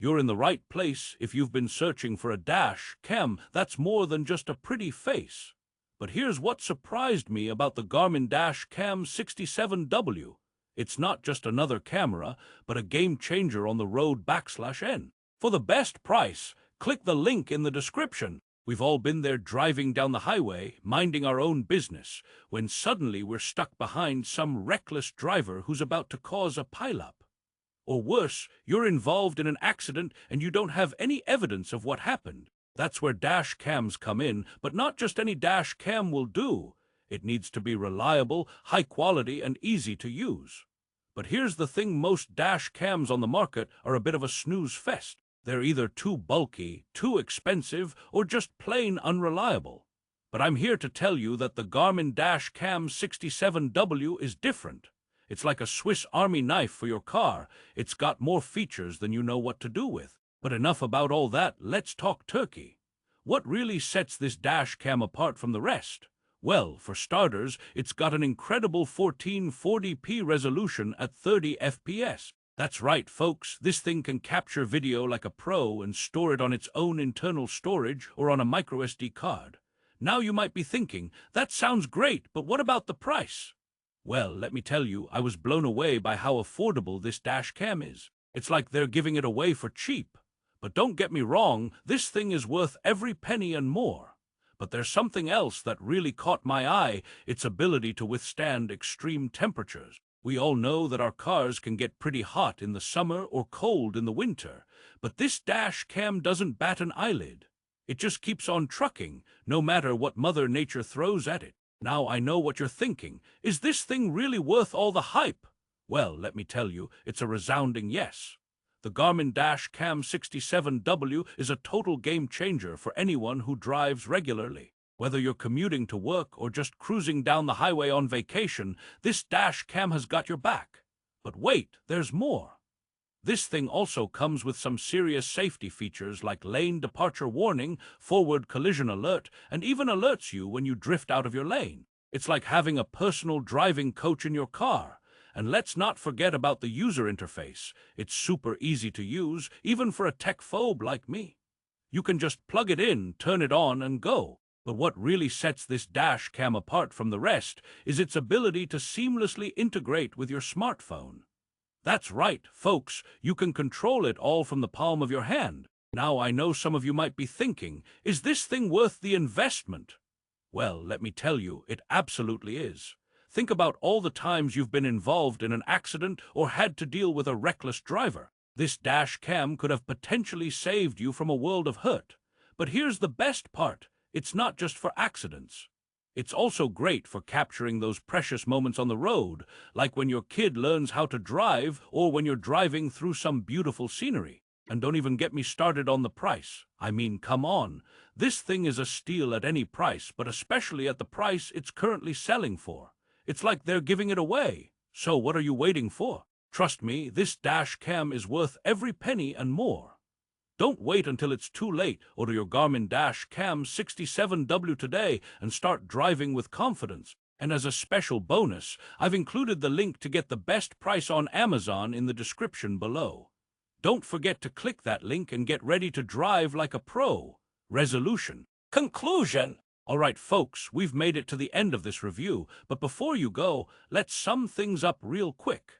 You're in the right place if you've been searching for a dash cam that's more than just a pretty face. But here's what surprised me about the Garmin Dash Cam 67W. It's not just another camera, but a game changer on the road /N. For the best price, click the link in the description. We've all been there driving down the highway, minding our own business, when suddenly we're stuck behind some reckless driver who's about to cause a pileup. Or worse, you're involved in an accident and you don't have any evidence of what happened. That's where dash cams come in, but not just any dash cam will do. It needs to be reliable, high quality, and easy to use. But here's the thing: most dash cams on the market are a bit of a snooze fest. They're either too bulky, too expensive, or just plain unreliable. But I'm here to tell you that the Garmin Dash Cam 67W is different. It's like a Swiss Army knife for your car. It's got more features than you know what to do with. But enough about all that, let's talk turkey. What really sets this dash cam apart from the rest? Well, for starters, it's got an incredible 1440p resolution at 30 FPS. That's right, folks, this thing can capture video like a pro and store it on its own internal storage or on a microSD card. Now you might be thinking, that sounds great, but what about the price? Well, let me tell you, I was blown away by how affordable this dash cam is. It's like they're giving it away for cheap. But don't get me wrong, this thing is worth every penny and more. But there's something else that really caught my eye: its ability to withstand extreme temperatures. We all know that our cars can get pretty hot in the summer or cold in the winter, but this dash cam doesn't bat an eyelid. It just keeps on trucking, no matter what Mother Nature throws at it. Now I know what you're thinking. Is this thing really worth all the hype? Well, let me tell you, it's a resounding yes. The Garmin Dash Cam 67W is a total game changer for anyone who drives regularly. Whether you're commuting to work or just cruising down the highway on vacation, this dash cam has got your back. But wait, there's more. This thing also comes with some serious safety features like lane departure warning, forward collision alert, and even alerts you when you drift out of your lane. It's like having a personal driving coach in your car. And let's not forget about the user interface. It's super easy to use, even for a tech phobe like me. You can just plug it in, turn it on, and go. But what really sets this dash cam apart from the rest is its ability to seamlessly integrate with your smartphone. That's right, folks, you can control it all from the palm of your hand. Now I know some of you might be thinking, is this thing worth the investment? Well, let me tell you, it absolutely is. Think about all the times you've been involved in an accident or had to deal with a reckless driver. This dash cam could have potentially saved you from a world of hurt. But here's the best part: it's not just for accidents. It's also great for capturing those precious moments on the road, like when your kid learns how to drive or when you're driving through some beautiful scenery. And don't even get me started on the price. I mean, come on. This thing is a steal at any price, but especially at the price it's currently selling for. It's like they're giving it away. So what are you waiting for? Trust me, this dash cam is worth every penny and more. Don't wait until it's too late. Order your Garmin Dash Cam 67W today and start driving with confidence. And as a special bonus, I've included the link to get the best price on Amazon in the description below. Don't forget to click that link and get ready to drive like a pro. Resolution. Conclusion. Alright folks, we've made it to the end of this review, but before you go, let's sum things up real quick.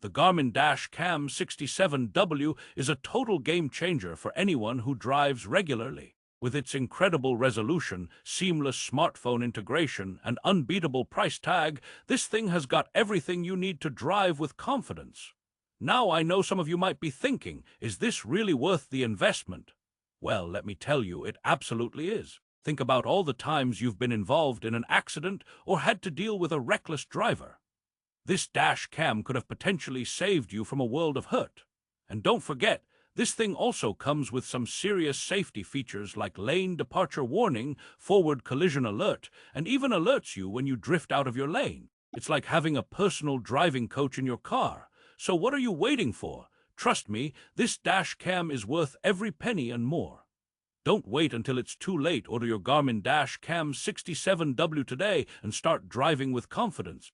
The Garmin Dash Cam 67W is a total game changer for anyone who drives regularly. With its incredible resolution, seamless smartphone integration, and unbeatable price tag, this thing has got everything you need to drive with confidence. Now I know some of you might be thinking, is this really worth the investment? Well, let me tell you, it absolutely is. Think about all the times you've been involved in an accident or had to deal with a reckless driver. This dash cam could have potentially saved you from a world of hurt. And don't forget, this thing also comes with some serious safety features like lane departure warning, forward collision alert, and even alerts you when you drift out of your lane. It's like having a personal driving coach in your car. So what are you waiting for? Trust me, this dash cam is worth every penny and more. Don't wait until it's too late. Order your Garmin Dash Cam 67W today and start driving with confidence.